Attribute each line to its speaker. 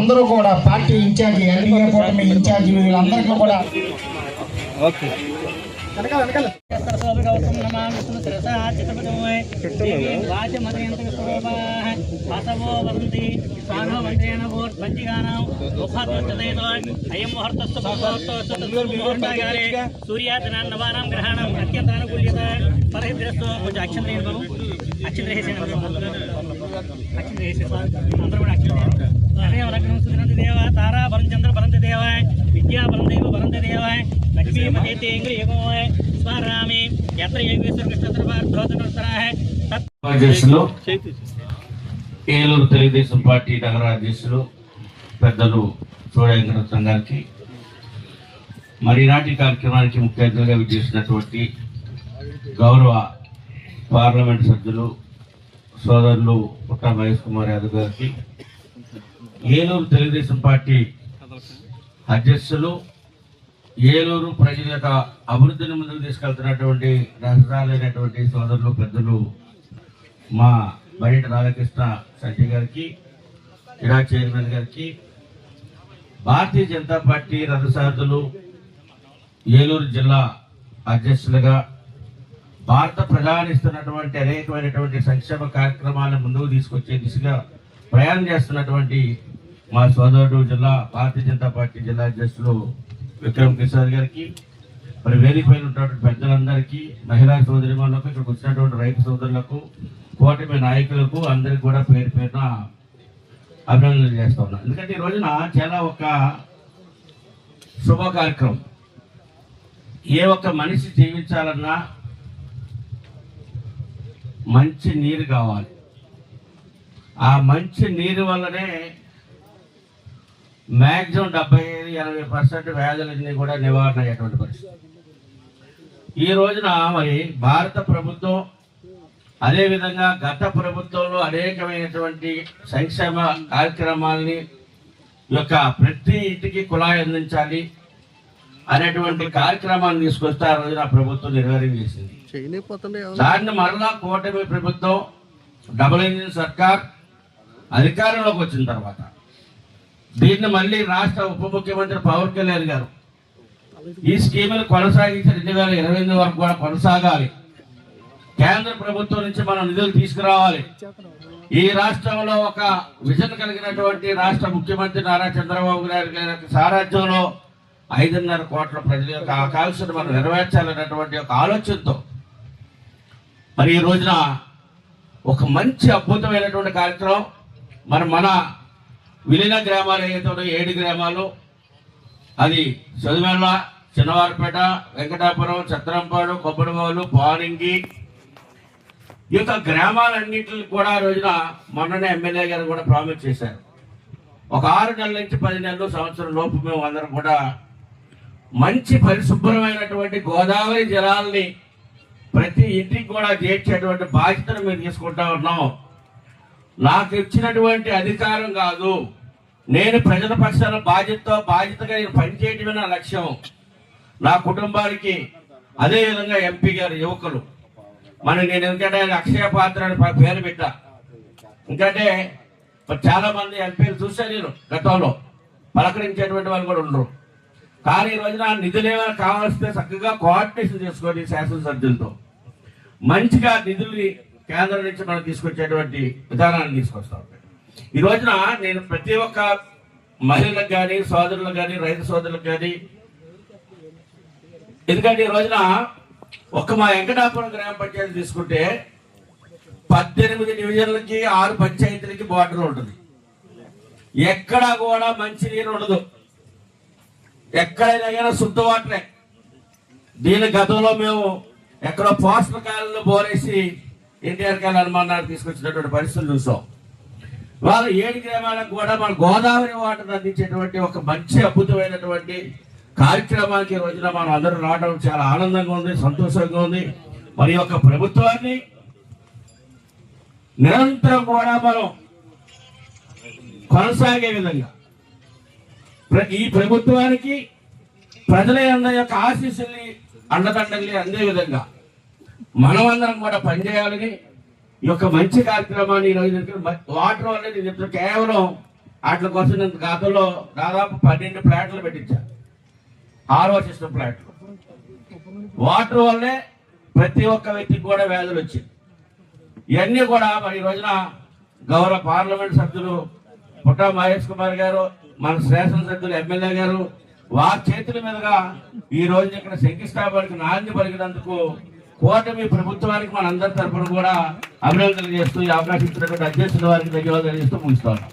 Speaker 1: అందరూ కూడా party incharge NDA కూటమి ఇన్ఛార్జి వీళ్ళందరికీ కూడా
Speaker 2: సూర్యాదనాన్నవానాం గ్రహాణం అత్యంతానుకూల్యత పరహిద్రస్తో కొంచెం అక్షం అందరూ కూడా అక్షం సునంది దేవ తారా బలం చంద్ర బలంతి దేవ విద్యా బలం దేవ బలంతి దేవ లక్ష్మీ మధ్యతే ఏగో స్వరామి యత్ర యోగేశ్వర కృష్ణ
Speaker 3: అధ్యక్షులు ఏలూరు తెలుగుదేశం పార్టీ నగర అధ్యక్షులు పెద్దలు చోడ వెంకటరత్నం గారికి మరి ఈనాటి కార్యక్రమానికి ముఖ్య అతిథిగా విచ్చేసినటువంటి గౌరవ పార్లమెంట్ సభ్యులు సోదరులు పుట్ట మహేష్ కుమార్ యాదవ్ గారికి, ఏలూరు తెలుగుదేశం పార్టీ అధ్యక్షులు, ఏలూరు ప్రజల యొక్క అభివృద్ధిని ముందుకు తీసుకెళ్తున్నటువంటి రహదారులైనటువంటి సోదరులు పెద్దలు మా బయట రాధాకృష్ణ శెట్టి గారికి, ఇడా చైర్మన్ గారికి, భారతీయ జనతా పార్టీ రథసారథులు ఏలూరు జిల్లా అధ్యక్షులుగా భారత ప్రధాని ఇస్తున్నటువంటి అనేకమైనటువంటి సంక్షేమ కార్యక్రమాలను ముందుకు తీసుకొచ్చే దిశగా ప్రయాణం చేస్తున్నటువంటి మా సోదరుడు భారతీయ జనతా పార్టీ జిల్లా అధ్యక్షులు విక్రమ్ కిషోర్ గారికి, మరి వేదికపై ఉన్నటువంటి పెద్దలందరికీ, మహిళా సోదరిమణులకు, ఇక్కడికి వచ్చినటువంటి రైతు సోదరులకు, కూటమి నాయకులకు అందరికి కూడా పేరు పేరున అభినందనలు చేస్తా ఉన్నాం. ఎందుకంటే ఈ రోజున చాలా ఒక శుభ కార్యక్రమం. ఏ ఒక్క మనిషి జీవించాలన్నా మంచి నీరు కావాలి. ఆ మంచి నీరు వల్లనే మ్యాక్సిమం 75-80% వ్యాధులన్నీ కూడా నివారణ అయ్యేటువంటి పరిస్థితి. ఈ రోజున మరి భారత ప్రభుత్వం, అదేవిధంగా గత ప్రభుత్వంలో అనేకమైనటువంటి సంక్షేమ కార్యక్రమాలని యొక్క ప్రతి ఇంటికి కుళాయి అందించాలి అనేటువంటి కార్యక్రమాన్ని తీసుకొస్తే ఆ రోజున ప్రభుత్వం నిర్వహణ చేసింది. దాన్ని మరలా కూటమి ప్రభుత్వం డబుల్ ఇంజిన్ సర్కార్ అధికారంలోకి వచ్చిన తర్వాత దీన్ని మళ్ళీ రాష్ట్ర ఉప ముఖ్యమంత్రి పవన్ కళ్యాణ్ గారు ఈ స్కీములు కొనసాగించి 2028 వరకు కూడా కొనసాగాలి. కేంద్ర ప్రభుత్వం నుంచి మనం నిధులు తీసుకురావాలి. ఈ రాష్ట్రంలో ఒక విజన్ కలిగినటువంటి రాష్ట్ర ముఖ్యమంత్రి నారా చంద్రబాబు నాయుడు గారి సారథ్యంలో 5.5 కోట్ల ప్రజల యొక్క ఆకాంక్షను మనం నెరవేర్చాలన్నటువంటి ఒక ఆలోచనతో మరి ఈ రోజున ఒక మంచి అద్భుతమైనటువంటి కార్యక్రమం మన విలీన గ్రామాలు ఏదైతే 7 గ్రామాలు, అది చదుమెల్ల, చిన్నవారిపేట, వెంకటాపురం, చత్రంపాడు, కొబ్బరిమౌలు, పానింగి, ఈ యొక్క గ్రామాలన్నింటిని కూడా రోజున మొన్ననే ఎమ్మెల్యే గారు కూడా ప్రామిస్ చేశారు. ఒక 6 నెలల నుంచి 10 నెలలు, సంవత్సరం లోపు మేము అందరం కూడా మంచి పరిశుభ్రమైనటువంటి గోదావరి జలాల్ని ప్రతి ఇంటికి కూడా చేర్చేటువంటి బాధ్యతను మేము తీసుకుంటా ఉన్నాం. నాకు ఇచ్చినటువంటి అధికారం కాదు, నేను ప్రజల పక్షాన బాధ్యతగా నేను పనిచేయటమే నా లక్ష్యం. నా కుటుంబానికి, అదేవిధంగా ఎంపీ గారు యువకులు నేను ఎందుకంటే అక్షయ పాత్ర అని పేరు పెట్టా. ఎందుకంటే చాలా మంది ఎంపీలు చూసా నేను గతంలో పలకరించేటువంటి వాళ్ళు కూడా ఉండరు. కానీ ఈ రోజున నిధులు ఏమైనా కావాల్స్తే చక్కగా కోఆర్డినేషన్ చేసుకొని శాసనసభ్యులతో మంచిగా నిధుల్ని కేంద్రం నుంచి మనం తీసుకొచ్చేటువంటి విధానాన్ని తీసుకొస్తా ఉంటాం. ఈ రోజున నేను ప్రతి ఒక్క మహిళలకు కానీ, సోదరులకు కానీ, రైతు సోదరులకు కానీ, ఎందుకంటే ఈ రోజున మా వెంకటాపురం గ్రామ పంచాయతీ తీసుకుంటే 18 డివిజన్లకి 6 పంచాయతీలకి బోర్డర్ ఉంటుంది. ఎక్కడా కూడా మంచి నీరు ఉండదు, ఎక్కడైనా శుద్ధ వాటరే. దీని గతంలో మేము ఎక్కడో పోస్టర్ కాలంలో బోరేసి ఎన్టీఆర్ కాలం అనుమానాలు తీసుకొచ్చినటువంటి పరిస్థితులు చూసాం. వాళ్ళు 7 గ్రామాలకు కూడా మన గోదావరి వాటర్ అందించేటువంటి ఒక మంచి అద్భుతమైనటువంటి కార్యక్రమానికి రోజున మనం అందరూ రావడం చాలా ఆనందంగా ఉంది, సంతోషంగా ఉంది. మరి యొక్క ప్రభుత్వాన్ని నిరంతరం కూడా మనం కొనసాగే విధంగా ఈ ప్రభుత్వానికి ప్రజలందరి యొక్క ఆశీస్సుల్ని, అండదండల్ని అందే విధంగా మనమందరం కూడా పనిచేయాలని ఈ యొక్క మంచి కార్యక్రమాన్ని ఈరోజు వాటర్ అనేది చెప్తే కేవలం వాటి కోసం నేను గతంలో దాదాపు 12 ప్లాట్లు పెట్టించా, ఆరో సిస్టమ్ ప్లాట్లు. వాటర్ వల్లే ప్రతి ఒక్క వ్యక్తికి కూడా వ్యాధులు వచ్చాయి. ఇవన్నీ కూడా మరి ఈ రోజున గౌరవ పార్లమెంట్ సభ్యులు పుట్టా మహేష్ కుమార్ గారు, మన శాసనసభ్యులు ఎమ్మెల్యే గారు వారి చేతుల మీదుగా ఈ రోజు ఇక్కడ శంకుస్థాపనకు నాంది పలికినందుకు కూటమి ప్రభుత్వానికి మన అందరి తరఫున కూడా అభినందనలు చేస్తూ ఈ అవకాశం ఇచ్చినటువంటి అధ్యక్షుల వారికి ధన్యవాదాలు చేస్తూ ముగిస్తాను.